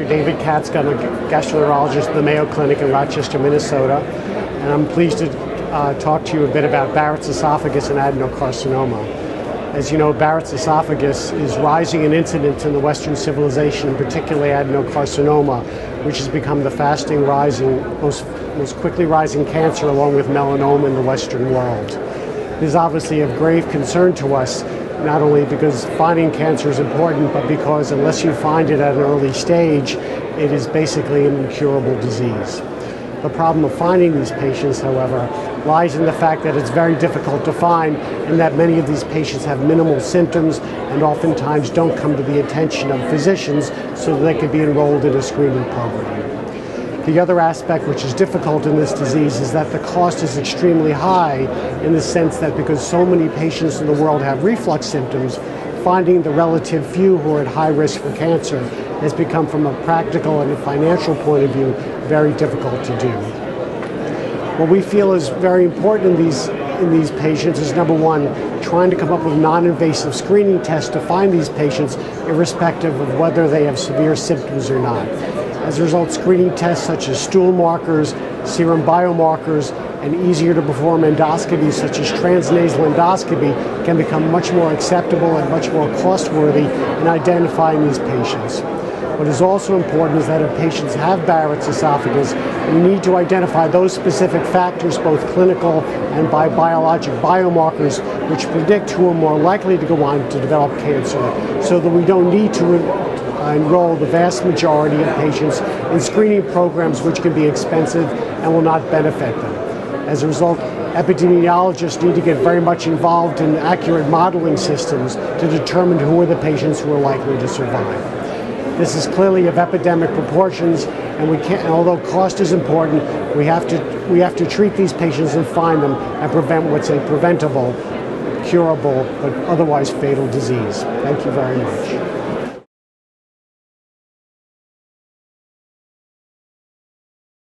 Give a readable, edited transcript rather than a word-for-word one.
Dr. David Katzka. I'm a gastroenterologist at the Mayo Clinic in Rochester, Minnesota, and I'm pleased to talk to you a bit about Barrett's esophagus and adenocarcinoma. As you know, Barrett's esophagus is rising in incidence in the Western civilization, particularly adenocarcinoma, which has become the most quickly rising cancer along with melanoma in the Western world. This is obviously of grave concern to us, not only because finding cancer is important, but because unless you find it at an early stage, it is basically an incurable disease. The problem of finding these patients, however, lies in the fact that it's very difficult to find and that many of these patients have minimal symptoms and oftentimes don't come to the attention of physicians so that they can be enrolled in a screening program. The other aspect which is difficult in this disease is that the cost is extremely high in the sense that because so many patients in the world have reflux symptoms, finding the relative few who are at high risk for cancer has become, from a practical and a financial point of view, very difficult to do. What we feel is very important in these patients is, number one, trying to come up with non-invasive screening tests to find these patients irrespective of whether they have severe symptoms or not. As a result, screening tests such as stool markers, serum biomarkers, and easier to perform endoscopies such as transnasal endoscopy can become much more acceptable and much more cost-worthy in identifying these patients. What is also important is that if patients have Barrett's esophagus, we need to identify those specific factors, both clinical and by biologic biomarkers, which predict who are more likely to go on to develop cancer, so that we don't need to enroll the vast majority of patients in screening programs which can be expensive and will not benefit them. As a result, epidemiologists need to get very much involved in accurate modeling systems to determine who are the patients who are likely to survive. This is clearly of epidemic proportions, and we can't, although cost is important, we have to treat these patients and find them and prevent what's a preventable, curable, but otherwise fatal disease. Thank you very much.